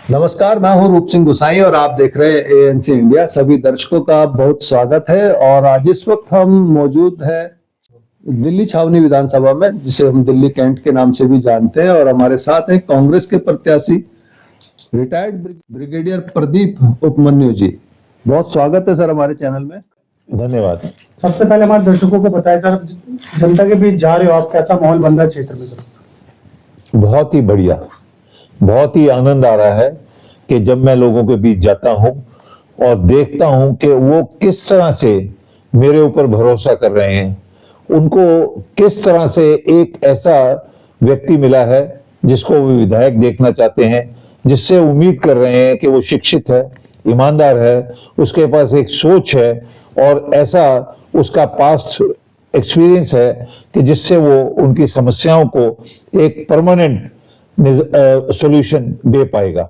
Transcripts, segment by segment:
नमस्कार, मैं हूं रूप सिंह गुसाई और आप देख रहे हैं एएनसी इंडिया। सभी दर्शकों का बहुत स्वागत है। और आज इस वक्त हम मौजूद हैं दिल्ली छावनी विधानसभा में, जिसे हम दिल्ली कैंट के नाम से भी जानते हैं। और हमारे साथ हैं कांग्रेस के प्रत्याशी रिटायर्ड ब्रिगेडियर प्रदीप उपमन्यु जी। बहुत स्वागत है सर हमारे चैनल में। धन्यवाद। सबसे पहले हमारे दर्शकों को बताएं सर, जनता के बीच जा रहे हो आप, कैसा माहौल बन रहा है क्षेत्र में सर? बहुत ही बढ़िया, बहुत ही आनंद आ रहा है कि जब मैं लोगों के बीच जाता हूं और देखता हूं कि वो किस तरह से मेरे ऊपर भरोसा कर रहे हैं। उनको किस तरह से एक ऐसा व्यक्ति मिला है जिसको वो विधायक देखना चाहते हैं, जिससे उम्मीद कर रहे हैं कि वो शिक्षित है, ईमानदार है, उसके पास एक सोच है और ऐसा उसका पास्ट एक्सपीरियंस है कि जिससे वो उनकी समस्याओं को एक परमानेंट सॉल्यूशन दे पाएगा।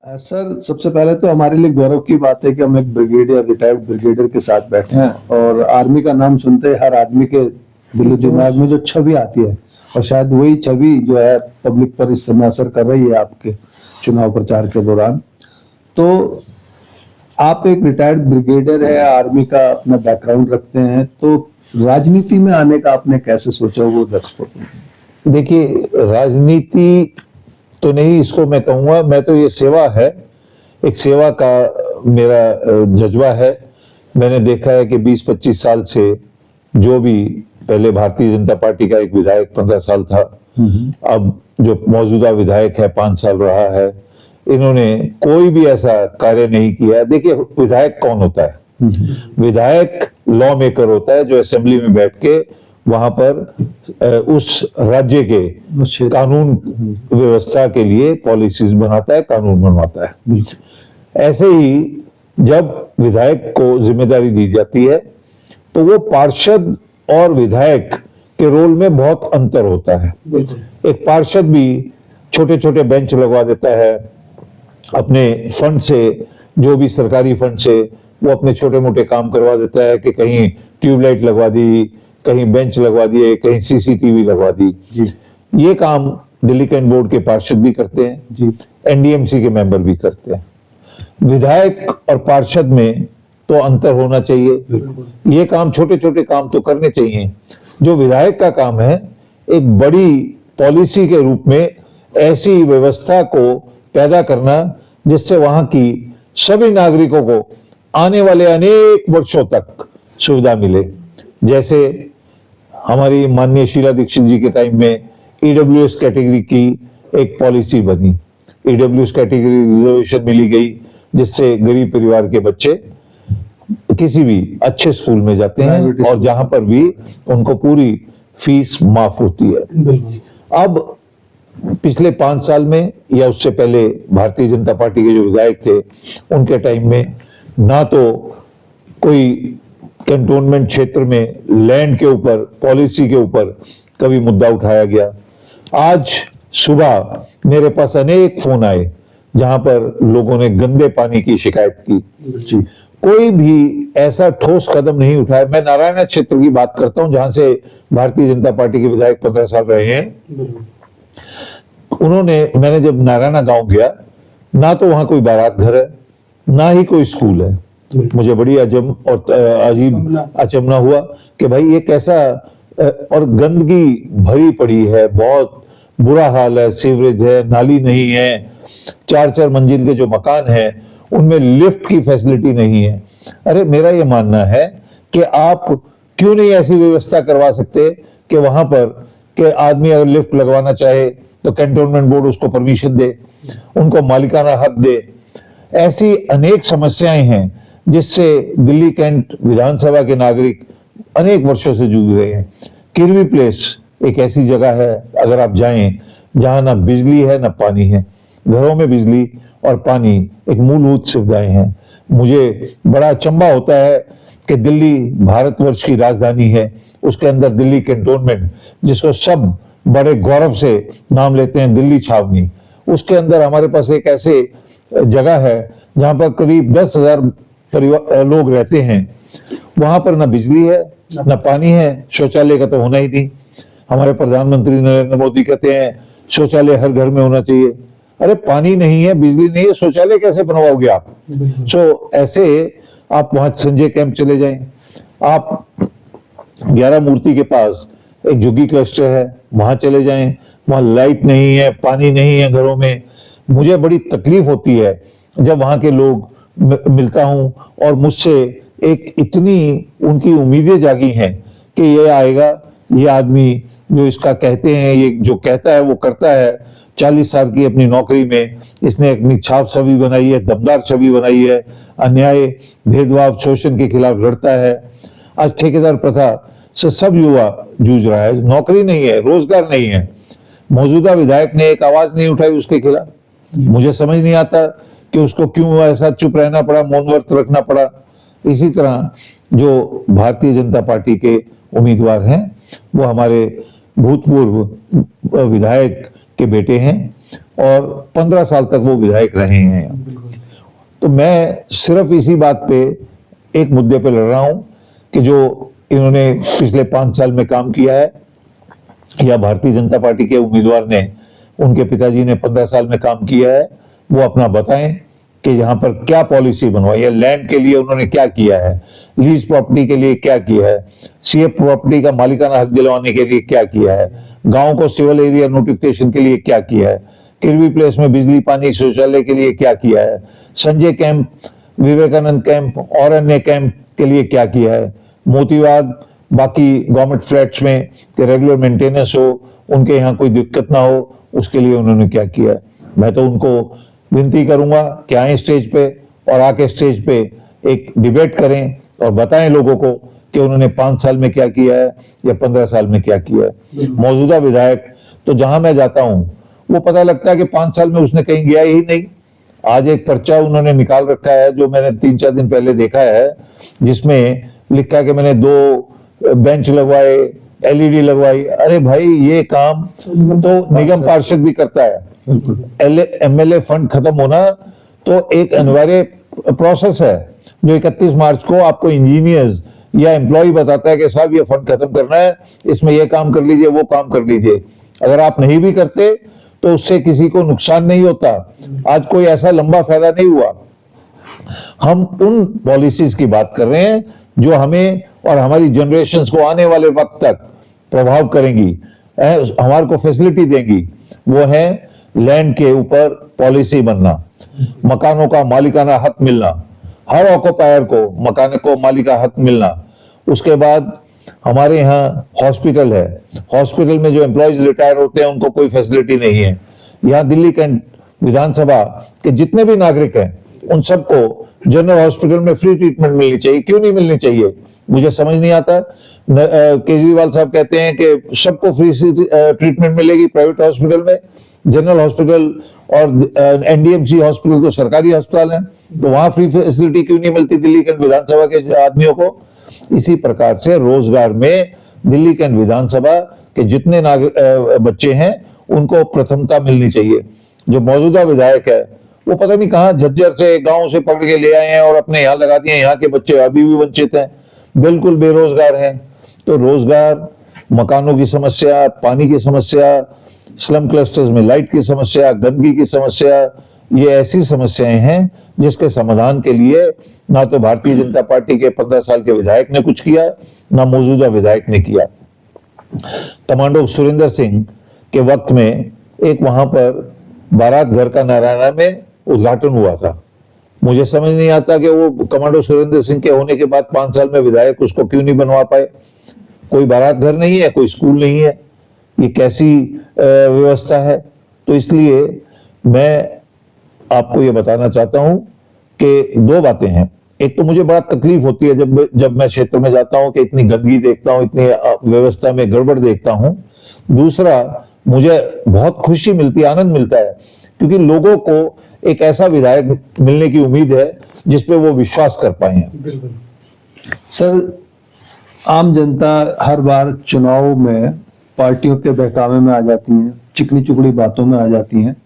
सर, सबसे पहले तो हमारे लिए गौरव की बात है कि हम एक ब्रिगेडियर, रिटायर्ड ब्रिगेडियर के साथ बैठे हैं। और आर्मी का नाम सुनते हर आदमी के दिलो दिमाग में जो छवि आती है, और शायद वही छवि जो है पब्लिक पर इस समय असर कर रही है आपके चुनाव प्रचार के दौरान। तो आप एक रिटायर्ड ब्रिगेडियर है, आर्मी का अपना बैकग्राउंड रखते हैं, तो राजनीति में आने का आपने कैसे सोचा वो दर्शकों को? देखिए, राजनीति तो नहीं इसको मैं कहूँगा, मैं तो ये सेवा है, एक सेवा का मेरा जज्बा है। मैंने देखा है कि 20-25 साल से जो भी पहले भारतीय जनता पार्टी का एक विधायक 15 साल था, अब जो मौजूदा विधायक है 5 साल रहा है, इन्होंने कोई भी ऐसा कार्य नहीं किया। देखिए, विधायक कौन होता है? विधायक लॉ मेकर होता है, जो असेंबली में बैठ के वहां पर उस राज्य के कानून व्यवस्था के लिए पॉलिसीज बनाता है, कानून बनवाता है। ऐसे ही जब विधायक को जिम्मेदारी दी जाती है तो वो पार्षद और विधायक के रोल में बहुत अंतर होता है। एक पार्षद भी छोटे छोटे बेंच लगवा देता है अपने फंड से, जो भी सरकारी फंड से वो अपने छोटे मोटे काम करवा देता है कि कहीं ट्यूबलाइट लगवा दी, कहीं बेंच लगवा दिए, कहीं सीसीटीवी लगवा दी। ये काम दिल्ली कैंट बोर्ड के पार्षद भी करते हैं, एनडीएमसी के मेंबर भी करते हैं। विधायक और पार्षद में तो अंतर होना चाहिए। ये काम, छोटे छोटे काम तो करने चाहिए। जो विधायक का काम है, एक बड़ी पॉलिसी के रूप में ऐसी व्यवस्था को पैदा करना जिससे वहां की सभी नागरिकों को आने वाले अनेक वर्षों तक सुविधा मिले। जैसे हमारी माननीय शीला दीक्षित जी के टाइम में ईडब्ल्यूएस कैटेगरी की एक पॉलिसी बनी, ईडब्ल्यूएस कैटेगरी रिजर्वेशन मिली गई, जिससे गरीब परिवार के बच्चे किसी भी अच्छे स्कूल में जाते हैं और जहां पर भी उनको पूरी फीस माफ होती है। अब पिछले 5 साल में या उससे पहले भारतीय जनता पार्टी के जो विधायक थे, उनके टाइम में ना तो कोई कैंटोनमेंट क्षेत्र में लैंड के ऊपर, पॉलिसी के ऊपर कभी मुद्दा उठाया गया। आज सुबह मेरे पास अनेक फोन आए जहां पर लोगों ने गंदे पानी की शिकायत की। कोई भी ऐसा ठोस कदम नहीं उठाया। मैं नारायण क्षेत्र की बात करता हूं, जहां से भारतीय जनता पार्टी के विधायक 15 साल रहे हैं। मैंने जब नारायणा गांव गया, ना तो वहां कोई बारात घर है, ना ही कोई स्कूल है। मुझे बड़ी अजीब अचंभा हुआ कि भाई ये कैसा, और गंदगी भरी पड़ी है, बहुत बुरा हाल है, सीवरेज है, नाली नहीं है, 4-4 मंजिल के जो मकान हैं उनमें लिफ्ट की फैसिलिटी नहीं है। अरे मेरा ये मानना है कि आप क्यों नहीं ऐसी व्यवस्था करवा सकते कि वहां पर कि आदमी अगर लिफ्ट लगवाना चाहे तो कैंटोनमेंट बोर्ड उसको परमिशन दे, उनको मालिकाना हक दे। ऐसी अनेक समस्याएं हैं जिससे दिल्ली कैंट विधानसभा के नागरिक अनेक वर्षों से जूझ रहे हैं। किरवी प्लेस एक ऐसी जगह है, अगर आप जाएं, जहां ना बिजली है ना पानी है। घरों में बिजली और पानी एक मूलभूत सुविधाएं हैं, मुझे बड़ा अचंभा होता है कि दिल्ली भारतवर्ष की राजधानी है, उसके अंदर दिल्ली कैंटोनमेंट, जिसको सब बड़े गौरव से नाम लेते हैं दिल्ली छावनी, उसके अंदर हमारे पास एक ऐसे जगह है जहां पर करीब 10,000 परिवार लोग रहते हैं। वहां पर ना बिजली है, ना पानी है, शौचालय का तो होना ही नहीं। हमारे प्रधानमंत्री नरेंद्र मोदी कहते हैं शौचालय हर घर में होना चाहिए। अरे पानी नहीं है, बिजली नहीं है, शौचालय कैसे बनवाओगे आप? सो ऐसे आप वहां संजय कैंप चले जाएं, आप 11 मूर्ति के पास एक झुग्गी क्लस्टर है, वहां चले जाएं, वहां लाइट नहीं है, पानी नहीं है घरों में। मुझे बड़ी तकलीफ होती है जब वहां के लोग मिलता हूं और मुझसे एक इतनी उनकी उम्मीदें जागी हैं कि ये आएगा, ये आदमी जो इसका कहते हैं, ये जो कहता है वो करता है। 40 साल की अपनी नौकरी में इसने अपनी छाप छवि बनाई है, दमदार छवि बनाई है, अन्याय, भेदभाव, शोषण के खिलाफ लड़ता है। आज ठेकेदार प्रथा से सब युवा जूझ रहा है, नौकरी नहीं है, रोजगार नहीं है। मौजूदा विधायक ने एक आवाज नहीं उठाई उसके खिलाफ। मुझे समझ नहीं आता कि उसको क्यों ऐसा चुप रहना पड़ा, मौन व्रत रखना पड़ा। इसी तरह जो भारतीय जनता पार्टी के उम्मीदवार हैं वो हमारे भूतपूर्व विधायक के बेटे हैं और 15 साल तक वो विधायक रहे हैं। तो मैं सिर्फ इसी बात पे एक मुद्दे पे लड़ रहा हूं कि जो इन्होंने पिछले 5 साल में काम किया है, या भारतीय जनता पार्टी के उम्मीदवार ने, उनके पिताजी ने 15 साल में काम किया है, वो अपना बताएं कि यहाँ पर क्या पॉलिसी बनवाई है, लैंड के लिए उन्होंने क्या किया है, लीज प्रॉपर्टी के लिए क्या किया है, सीएफ प्रॉपर्टी का मालिकाना हक दिलवाने के लिए क्या किया है, गांव को सिविल एरिया नोटिफिकेशन के लिए क्या किया है, किरवी प्लेस में बिजली पानी शौचालय के लिए क्या किया है, संजय कैंप, विवेकानंद कैंप और अन्य कैंप के लिए क्या किया है, मोतीबाग, बाकी गवर्नमेंट फ्लैट्स में कि रेगुलर मेंटेनेंस हो, उनके यहाँ कोई दिक्कत ना हो, उसके लिए उन्होंने क्या किया है। मैं तो उनको विनती करूंगा कि आए स्टेज पे और आके स्टेज पे एक डिबेट करें और बताएं लोगों को कि उन्होंने 5 साल में क्या किया है या 15 साल में क्या किया है। मौजूदा विधायक तो जहां मैं जाता हूं वो पता लगता है कि 5 साल में उसने कहीं गया ही नहीं। आज एक पर्चा उन्होंने निकाल रखा है जो मैंने 3-4 दिन पहले देखा है, जिसमें लिखा है कि मैंने 2 बेंच लगवाए, एलईडी लगवाई। अरे भाई, ये काम तो निगम पार्षद भी करता है। एमएलए फंड खत्म होना तो एक अनिवार्य प्रोसेस है जो 31 मार्च को आपको इंजीनियर्स या एम्प्लॉय बताता है कि साहब ये फंड खत्म करना है, इसमें ये काम कर लीजिए, वो काम कर लीजिए। अगर आप नहीं भी करते तो उससे किसी को नुकसान नहीं होता। आज कोई ऐसा लंबा फायदा नहीं हुआ। हम उन पॉलिसीज की बात कर रहे हैं जो हमें और हमारी जनरेशंस को आने वाले वक्त तक प्रभाव करेंगी, हमारे को फैसिलिटी देंगी। वो है लैंड के ऊपर पॉलिसी बनना, मकानों का मालिकाना हक मिलना, हर ऑक्युपायर को मकान को मालिका हक मिलना। उसके बाद हमारे यहाँ हॉस्पिटल है, हॉस्पिटल में जो एम्प्लॉयज रिटायर होते हैं उनको कोई फैसिलिटी नहीं है। यहाँ दिल्ली कैंट विधानसभा के जितने भी नागरिक हैं उन सबको जनरल हॉस्पिटल में फ्री ट्रीटमेंट मिलनी चाहिए। क्यों नहीं मिलनी चाहिए, मुझे समझ नहीं आता। केजरीवाल साहब कहते हैं कि सबको फ्री ट्रीटमेंट मिलेगी प्राइवेट हॉस्पिटल में। जनरल हॉस्पिटल और एनडीएमसी हॉस्पिटल तो सरकारी अस्पताल है, तो वहां फ्री फैसिलिटी क्यों नहीं मिलती दिल्ली कैंट विधानसभा के आदमियों को? इसी प्रकार से रोजगार में दिल्ली कैंट विधानसभा के जितने बच्चे हैं उनको प्रथमता मिलनी चाहिए। जो मौजूदा विधायक है वो पता नहीं कहां झज्जर से गांव से पकड़ के ले आए हैं और अपने यहाँ लगा दिए। यहाँ के बच्चे अभी भी वंचित हैं, बिल्कुल बेरोजगार हैं। तो रोजगार, मकानों की समस्या, पानी की समस्या, स्लम क्लस्टर्स में लाइट की समस्या, गंदगी की समस्या, ये ऐसी समस्याएं हैं जिसके समाधान के लिए ना तो भारतीय जनता पार्टी के 15 साल के विधायक ने कुछ किया, ना मौजूदा विधायक ने किया। कमांडो सुरेंद्र सिंह के वक्त में एक वहां पर बारात घर का नारायणा में उद्घाटन हुआ था। मुझे समझ नहीं आता कि वो कमांडो सुरेंद्र सिंह के होने के बाद 5 साल में विधायक उसको क्यों नहीं बनवा पाए। कोई बारात घर नहीं है, कोई स्कूल नहीं है, ये कैसी व्यवस्था है? तो इसलिए मैं आपको ये बताना चाहता हूं कि 2 बातें हैं। एक तो मुझे बड़ा तकलीफ होती है जब मैं क्षेत्र में जाता हूं कि इतनी गंदगी देखता हूं, इतनी व्यवस्था में गड़बड़ देखता हूं। दूसरा, मुझे बहुत खुशी मिलती है, आनंद मिलता है, क्योंकि लोगों को एक ऐसा विधायक मिलने की उम्मीद है जिसपे वो विश्वास कर पाए हैं। बिल्कुल सर, आम जनता हर बार चुनाव में पार्टियों के बहकावे में आ जाती है, चिकनी चुपड़ी बातों में आ जाती हैं,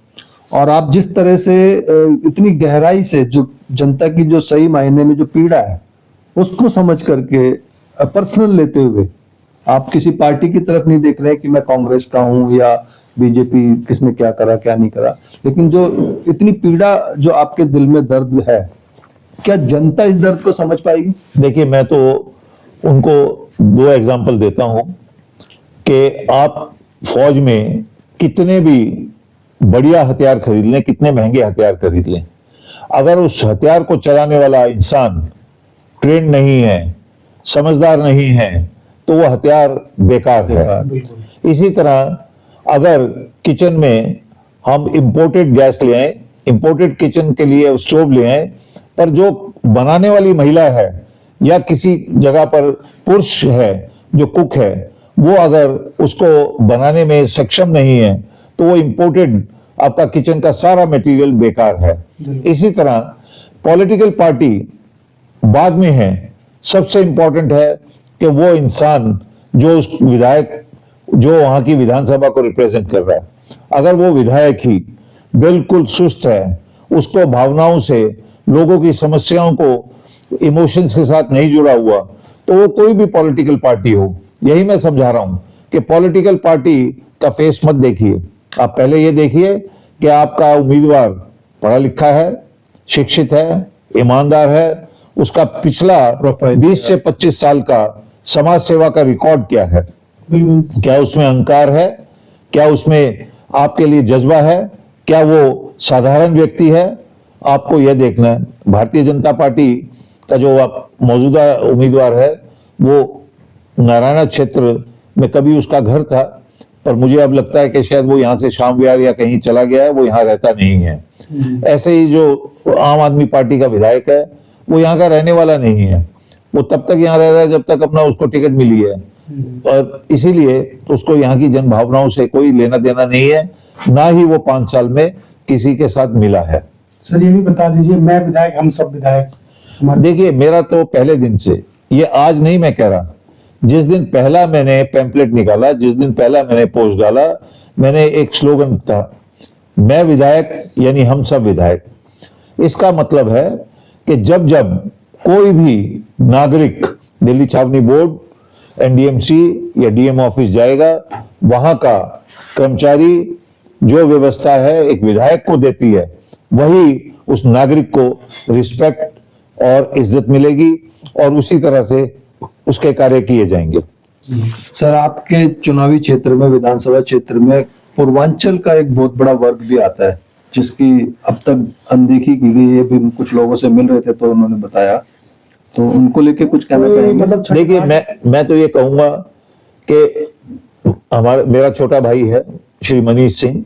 और आप जिस तरह से इतनी गहराई से जो जनता की जो सही मायने में जो पीड़ा है उसको समझ करके पर्सनल लेते हुए आप किसी पार्टी की तरफ नहीं देख रहे कि मैं कांग्रेस का हूं या बीजेपी किसने क्या करा क्या नहीं करा, लेकिन जो इतनी पीड़ा जो आपके दिल में दर्द है, क्या जनता इस दर्द को समझ पाएगी? देखिए, मैं तो उनको 2 एग्जाम्पल देता हूं कि आप फौज में कितने भी बढ़िया हथियार खरीद लें, कितने महंगे हथियार खरीद लें, अगर उस हथियार को चलाने वाला इंसान ट्रेन नहीं है, समझदार नहीं है, तो वो हथियार बेकार है। बिल्कुल इसी तरह अगर किचन में हम इंपोर्टेड गैस ले आए, इंपोर्टेड किचन के लिए स्टोव ले आए, पर जो बनाने वाली महिला है या किसी जगह पर पुरुष है जो कुक है, वो अगर उसको बनाने में सक्षम नहीं है, तो वो इंपोर्टेड आपका किचन का सारा मटेरियल बेकार है। इसी तरह पॉलिटिकल पार्टी बाद में है, सबसे इंपॉर्टेंट है कि वो इंसान जो उस विधायक जो वहां की विधानसभा को रिप्रेजेंट कर रहा है, अगर वो विधायक ही बिल्कुल सुस्त है, उसको भावनाओं से, लोगों की समस्याओं को इमोशंस के साथ नहीं जुड़ा हुआ, तो वो कोई भी पॉलिटिकल पार्टी हो, यही मैं समझा रहा हूं कि पॉलिटिकल पार्टी का फेस मत देखिए, आप पहले ये देखिए कि आपका उम्मीदवार पढ़ा लिखा है, शिक्षित है, ईमानदार है, उसका पिछला 20 से 25 साल का समाज सेवा का रिकॉर्ड क्या है, बिल्कुल क्या उसमें अहंकार है, क्या उसमें आपके लिए जज्बा है, क्या वो साधारण व्यक्ति है, आपको यह देखना है। भारतीय जनता पार्टी का जो मौजूदा उम्मीदवार है, वो नारायणा क्षेत्र में कभी उसका घर था, पर मुझे अब लगता है कि शायद वो यहाँ से शाम विहार या कहीं चला गया है, वो यहाँ रहता नहीं है। ऐसे ही जो आम आदमी पार्टी का विधायक है, वो यहाँ का रहने वाला नहीं है, वो तब तक यहाँ रह रहा है जब तक अपना उसको टिकट मिली है, और इसीलिए उसको यहाँ की जन भावनाओं से कोई लेना देना नहीं है, ना ही वो 5 साल में किसी के साथ मिला है। सर, ये भी बता दीजिए, मैं विधायक, हम सब विधायक, देखिए, मेरा तो पहले दिन से, ये आज नहीं मैं कह रहा, जिस दिन पहला मैंने पैम्पलेट निकाला, जिस दिन पहला मैंने पोस्ट डाला, मैंने एक स्लोगन था, मैं विधायक यानी हम सब विधायक। इसका मतलब है कि जब जब कोई भी नागरिक दिल्ली छावनी बोर्ड, एनडीएमसी या डीएम ऑफिस जाएगा, वहां का कर्मचारी जो व्यवस्था है एक विधायक को देती है, वही उस नागरिक को रिस्पेक्ट और इज्जत मिलेगी, और उसी तरह से उसके कार्य किए जाएंगे। सर, आपके चुनावी क्षेत्र में, विधानसभा क्षेत्र में पूर्वांचल का एक बहुत बड़ा वर्ग भी आता है, जिसकी अब तक अनदेखी की गई है। भी कुछ लोगों से मिल रहे थे तो उन्होंने बताया, तो उनको लेके कुछ कहना चाहेंगे? मतलब देखिए, मैं तो ये कहूंगा कि मेरा छोटा भाई है श्री मनीष सिंह,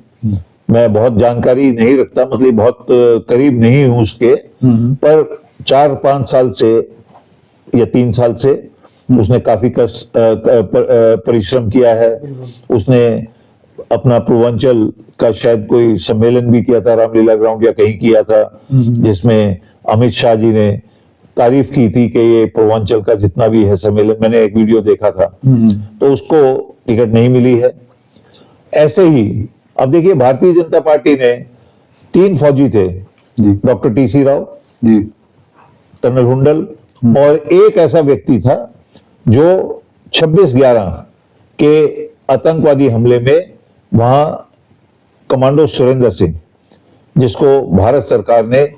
मैं बहुत जानकारी नहीं रखता, मतलब बहुत करीब नहीं हूं उसके, पर 4-5 साल से या 3 साल से उसने काफी परिश्रम किया है। उसने अपना पूर्वांचल का शायद कोई सम्मेलन भी किया था, रामलीला ग्राउंड या कहीं किया था, जिसमें अमित शाह जी ने तारीफ की थी कि ये पूर्वांचल का जितना भी है सम्मेलन, मैंने एक वीडियो देखा था, तो उसको टिकट नहीं मिली है। ऐसे ही अब देखिए, भारतीय जनता पार्टी ने 3 फौजी थे, doctor TC Rao ji, colonel हुंडल, और एक ऐसा व्यक्ति था जो 26/11 के आतंकवादी हमले में वहां कमांडो सुरेंद्र सिंह, जिसको भारत सरकार ने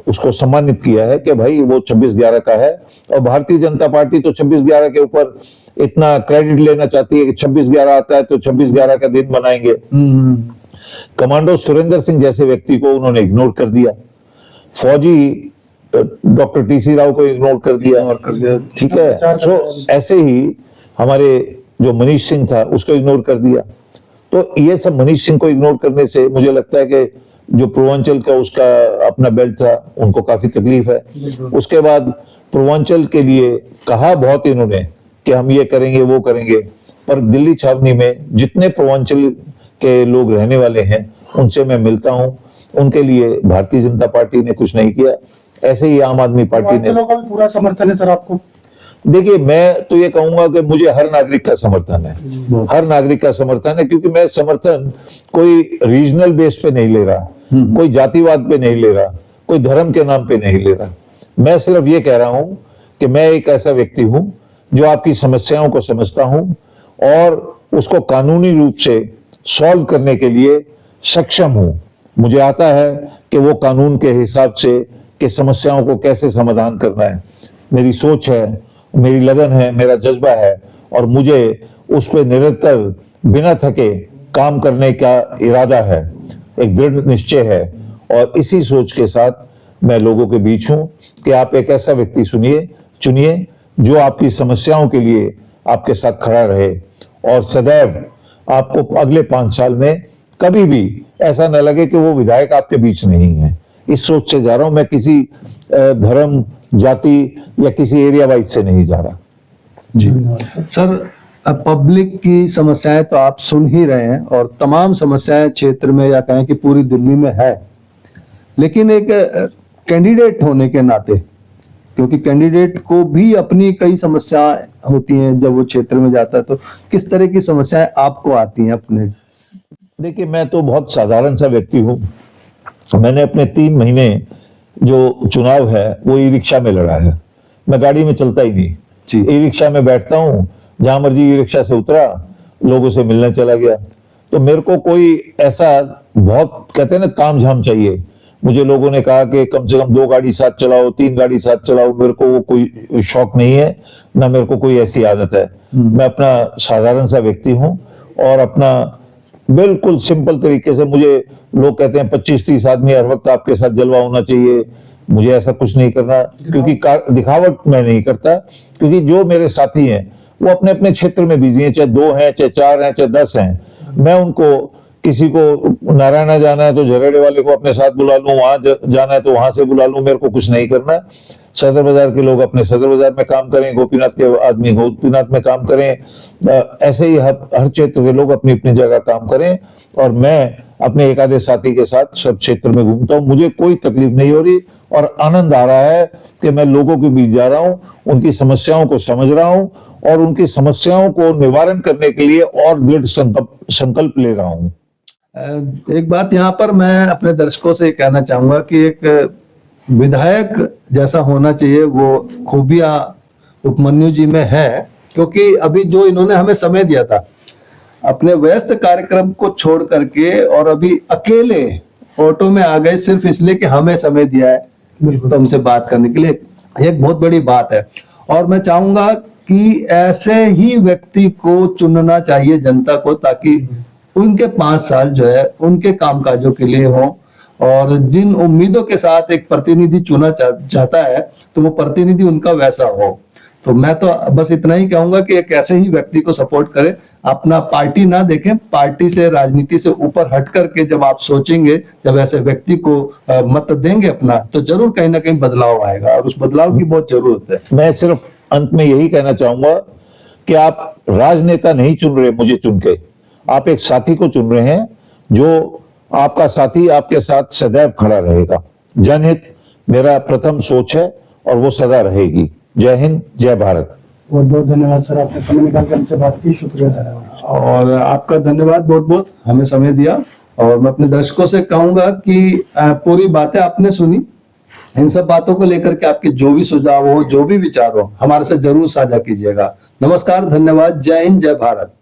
उसको सम्मानित किया है कि भाई वो 26/11 का है, और भारतीय जनता पार्टी तो 26/11 के ऊपर इतना क्रेडिट लेना चाहती है कि 26/11 आता है तो 26/11 का दिन मनाएंगे। कमांडो सुरेंद्र सिंह जैसे व्यक्ति को उन्होंने इग्नोर कर दिया, फौजी डॉक्टर टीसी राव को इग्नोर कर दिया, ठीक है। तो ऐसे ही हमारे जो मनीष सिंह था उसको इग्नोर कर दिया। तो ये सब मनीष सिंह को इग्नोर करने से मुझे लगता है कि जो पूर्वांचल का उसका अपना बेल्ट था उनको काफी तकलीफ है। उसके बाद पूर्वांचल के लिए कहा बहुत इन्होंने कि हम ये करेंगे वो करेंगे, पर दिल्ली छावनी में जितने पूर्वांचल के लोग रहने वाले हैं उनसे मैं मिलता हूं, उनके लिए भारतीय जनता पार्टी ने कुछ नहीं किया। ऐसे ही आम आदमी पार्टी ने। पूर्वांचलों का भी पूरा समर्थन है सर आपको? देखिए, मैं तो ये कहूंगा कि मुझे हर नागरिक का समर्थन है, हर नागरिक का समर्थन है, क्योंकि मैं समर्थन कोई रीजनल बेस पे नहीं ले रहा, कोई जातिवाद पे नहीं ले रहा, कोई धर्म के नाम पे नहीं ले रहा। मैं सिर्फ ये कह रहा हूं कि मैं एक ऐसा व्यक्ति हूं जो आपकी समस्याओं को समझता हूं और उसको कानूनी रूप से सॉल्व करने के लिए सक्षम हूं। मुझे आता है कि वो कानून के हिसाब से कि समस्याओं को कैसे समाधान करना है। मेरी सोच है, मेरी लगन है, मेरा जज्बा है और मुझे उस पर निरंतर बिना थके काम करने का इरादा है, एक दृढ़ निश्चय है। और इसी सोच के साथ मैं लोगों के बीच हूं कि आप एक ऐसा व्यक्ति चुनिए जो आपकी समस्याओं के लिए आपके साथ खड़ा रहे और सदैव आपको अगले 5 साल में कभी भी ऐसा न लगे कि वो विधायक आपके बीच नहीं है। इस सोच से जा रहा हूं मैं, किसी धर्म, जाति या किसी एरिया वाइज से नहीं जा रहा। जी सर, पब्लिक की समस्याएं तो आप सुन ही रहे हैं और तमाम समस्याएं क्षेत्र में या कहें कि पूरी दिल्ली में है, लेकिन एक कैंडिडेट होने के नाते, क्योंकि कैंडिडेट को भी अपनी कई समस्याएं होती हैं जब वो क्षेत्र में जाता है, तो किस तरह की समस्याएं आपको आती हैं अपने? देखिए, मैं तो बहुत साधारण सा व्यक्ति हूं। मैंने अपने 3 महीने जो चुनाव है वो ई रिक्शा में लड़ा है। मैं गाड़ी में चलता ही नहीं, ई रिक्शा में बैठता हूँ, जहां मर्जी ई रिक्शा से उतरा, लोगों से मिलने चला गया। तो मेरे को कोई ऐसा बहुत कहते हैं ना तामझाम चाहिए। मुझे लोगों ने कहा कि कम से कम 2 गाड़ी साथ चलाओ, 3 गाड़ी साथ चलाओ। मेरे को वो कोई शौक नहीं है, ना मेरे को कोई ऐसी आदत है। मैं अपना साधारण सा व्यक्ति हूँ और अपना बिल्कुल सिंपल तरीके से, मुझे लोग कहते हैं 25-30 आदमी हर वक्त आपके साथ जलवा होना चाहिए, मुझे ऐसा कुछ नहीं करना, क्योंकि दिखावट मैं नहीं करता। क्योंकि जो मेरे साथी हैं वो अपने अपने क्षेत्र में बिजी हैं, चाहे 2 हैं, चाहे 4 हैं, चाहे 10 हैं। मैं उनको, किसी को नारायणा जाना है तो झरेड़े वाले को अपने साथ बुला लूं, वहां जाना है तो वहां से बुला लूं, मेरे को कुछ नहीं करना। सदर बाजार के लोग अपने सदर बाजार में काम करें, गोपीनाथ के आदमी गोपीनाथ में काम करें, ऐसे ही हर क्षेत्र के लोग अपनी अपनी जगह काम करें। और मैं अपने एक आधे साथी के साथ सब क्षेत्र में घूमता हूँ, मुझे कोई तकलीफ नहीं हो रही और आनंद आ रहा है कि मैं लोगों के बीच जा रहा हूँ, उनकी समस्याओं को समझ रहा हूँ और उनकी समस्याओं को निवारण करने के लिए और दृढ़ संकल्प ले रहा हूँ। एक बात यहाँ पर मैं अपने दर्शकों से कहना चाहूंगा कि एक विधायक जैसा होना चाहिए वो खूबियां उपमन्यु जी में है, क्योंकि अभी जो इन्होंने हमें समय दिया था अपने व्यस्त कार्यक्रम को छोड़ करके और अभी अकेले ऑटो में आ गए सिर्फ इसलिए कि हमें समय दिया है तुमसे बात करने के लिए, एक बहुत बड़ी बात है। और मैं चाहूंगा कि ऐसे ही व्यक्ति को चुनना चाहिए जनता को, ताकि उनके 5 साल जो है उनके कामकाजों के लिए हो और जिन उम्मीदों के साथ एक प्रतिनिधि चुना जाता है तो वो प्रतिनिधि उनका वैसा हो। तो मैं तो बस इतना ही कहूंगा कि एक ऐसे ही व्यक्ति को सपोर्ट करें, अपना पार्टी ना देखें, पार्टी से, राजनीति से ऊपर हट करके जब आप सोचेंगे, जब ऐसे व्यक्ति को मत देंगे अपना, तो जरूर कहीं ना कहीं बदलाव आएगा और उस बदलाव की बहुत जरूरत है। मैं सिर्फ अंत में यही कहना चाहूंगा कि आप राजनेता नहीं चुन रहे मुझे चुन के, आप एक साथी को चुन रहे हैं जो आपका साथी आपके साथ सदैव खड़ा रहेगा। जनहित मेरा प्रथम सोच है और वो सदा रहेगी। जय हिंद, जय भारत। बहुत बहुत धन्यवाद सर, आपने समय निकाल कर हमसे बात की, शुक्रिया धन्यवाद। और आपका धन्यवाद बहुत बहुत, हमें समय दिया। और मैं अपने दर्शकों से कहूंगा कि पूरी बातें आपने सुनी, इन सब बातों को लेकर के आपके जो भी सुझाव हो, जो भी विचार हो, हमारे से जरूर साझा कीजिएगा। नमस्कार, धन्यवाद, जय हिंद, जय भारत।